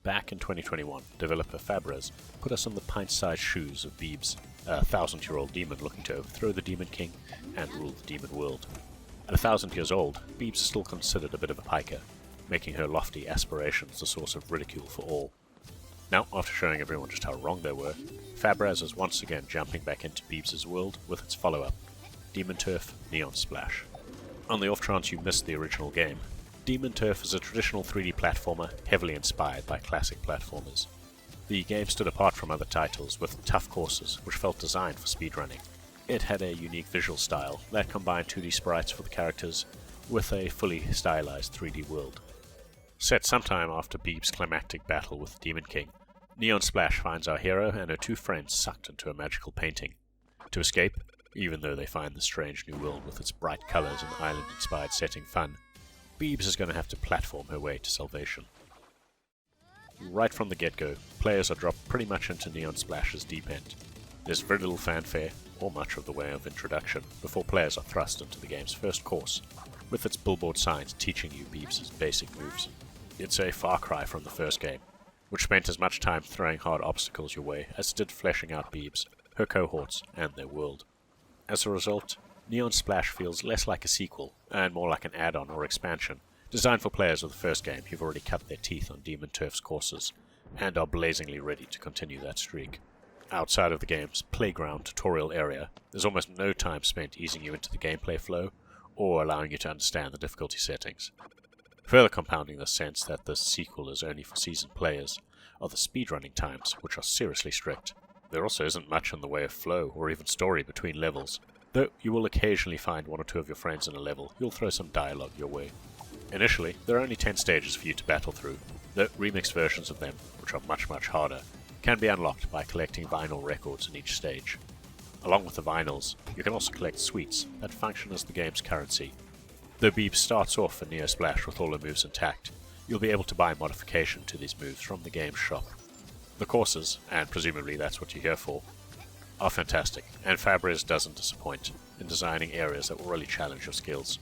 Back in 2021, developer Fabres put us in the pint-sized shoes of Beebs, a 1,000-year-old demon looking to overthrow the Demon King and rule the demon world. At 1,000 years old, Beebs is still considered a bit of a piker, making her lofty aspirations the source of ridicule for all. Now, after showing everyone just how wrong they were, Fabres is once again jumping back into Beebs' world with its follow-up, Demon Turf Neon Splash. On the off chance you missed the original game, Demon Turf is a traditional 3D platformer heavily inspired by classic platformers. The game stood apart from other titles with tough courses which felt designed for speedrunning. It had a unique visual style that combined 2D sprites for the characters with a fully stylized 3D world. Set sometime after Beeb's climactic battle with the Demon King, Neon Splash finds our hero and her two friends sucked into a magical painting. To escape, even though they find the strange new world with its bright colors and island-inspired setting fun, Beebs is going to have to platform her way to salvation. Right from the get-go, players are dropped pretty much into Neon Splash's deep end. There's very little fanfare, or much of the way of introduction, before players are thrust into the game's first course, with its billboard signs teaching you Beebs' basic moves. It's a far cry from the first game, which spent as much time throwing hard obstacles your way as it did fleshing out Beebs, her cohorts, and their world. As a result, Neon Splash feels less like a sequel, and more like an add-on or expansion, designed for players of the first game who've already cut their teeth on Demon Turf's courses, and are blazingly ready to continue that streak. Outside of the game's playground tutorial area, there's almost no time spent easing you into the gameplay flow, or allowing you to understand the difficulty settings. Further compounding the sense that this sequel is only for seasoned players are the speedrunning times, which are seriously strict. There also isn't much in the way of flow or even story between levels, though you will occasionally find one or two of your friends in a level who'll throw some dialogue your way. Initially, there are only 10 stages for you to battle through, though remixed versions of them, which are much harder, can be unlocked by collecting vinyl records in each stage. Along with the vinyls, you can also collect sweets that function as the game's currency. Though Beebs starts off in Neo Splash with all her moves intact, you'll be able to buy modification to these moves from the game's shop. The courses, and presumably that's what you're here for, are fantastic, and Fabres doesn't disappoint in designing areas that will really challenge your skills.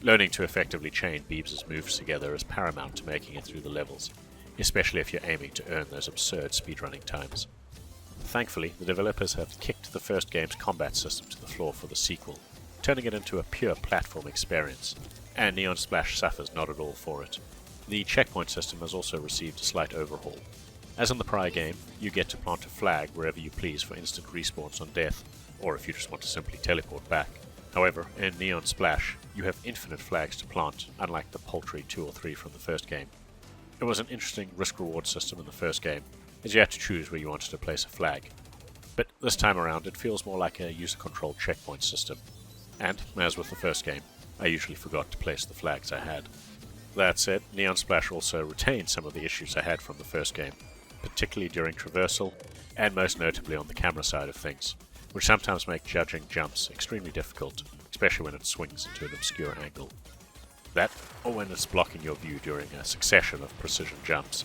Learning to effectively chain Beebs' moves together is paramount to making it through the levels, especially if you're aiming to earn those absurd speedrunning times. Thankfully, the developers have kicked the first game's combat system to the floor for the sequel, turning it into a pure platform experience, and Neon Splash suffers not at all for it. The checkpoint system has also received a slight overhaul. As in the prior game, you get to plant a flag wherever you please for instant respawns on death, or if you just want to simply teleport back. However, in Neon Splash, you have infinite flags to plant, unlike the paltry 2 or 3 from the first game. It was an interesting risk-reward system in the first game, as you had to choose where you wanted to place a flag. But this time around, it feels more like a user-controlled checkpoint system. And, as with the first game, I usually forgot to place the flags I had. That said, Neon Splash also retained some of the issues I had from the first game, particularly during traversal, and most notably on the camera side of things, which sometimes make judging jumps extremely difficult, especially when it swings into an obscure angle. That, or when it's blocking your view during a succession of precision jumps.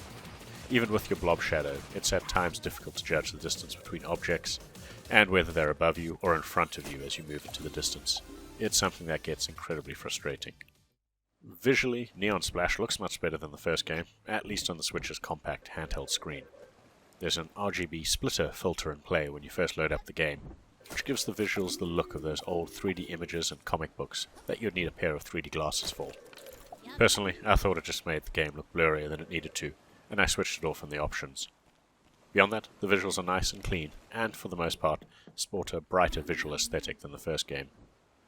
Even with your blob shadow, it's at times difficult to judge the distance between objects, and whether they're above you or in front of you as you move into the distance. It's something that gets incredibly frustrating. Visually, Neon Splash looks much better than the first game, at least on the Switch's compact handheld screen. There's an RGB splitter filter in play when you first load up the game, which gives the visuals the look of those old 3D images and comic books that you'd need a pair of 3D glasses for. Personally, I thought it just made the game look blurrier than it needed to, and I switched it off in the options. Beyond that, the visuals are nice and clean, and for the most part, sport a brighter visual aesthetic than the first game.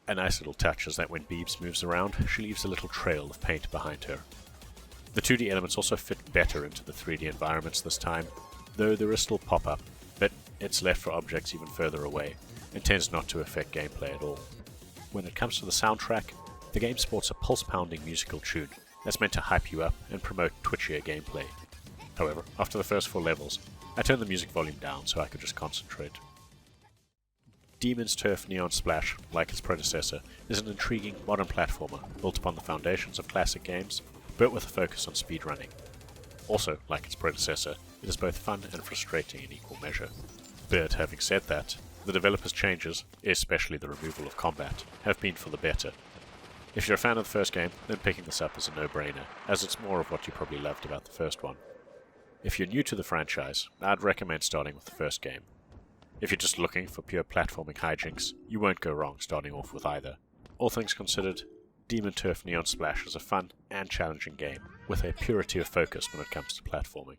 A nice little touch is that when Beebs moves around, she leaves a little trail of paint behind her. The 2D elements also fit better into the 3D environments this time, though there is still pop-up, but it's left for objects even further away, and tends not to affect gameplay at all. When it comes to the soundtrack, the game sports a pulse-pounding musical tune that's meant to hype you up and promote twitchier gameplay. However, after the first 4 levels, I turned the music volume down so I could just concentrate. Demon's Turf Neon Splash, like its predecessor, is an intriguing modern platformer built upon the foundations of classic games, but with a focus on speedrunning. Also, like its predecessor, it is both fun and frustrating in equal measure. But having said that, the developers' changes, especially the removal of combat, have been for the better. If you're a fan of the first game, then picking this up is a no-brainer, as it's more of what you probably loved about the first one. If you're new to the franchise, I'd recommend starting with the first game. If you're just looking for pure platforming hijinks, you won't go wrong starting off with either. All things considered, Demon Turf Neon Splash is a fun and challenging game, with a purity of focus when it comes to platforming.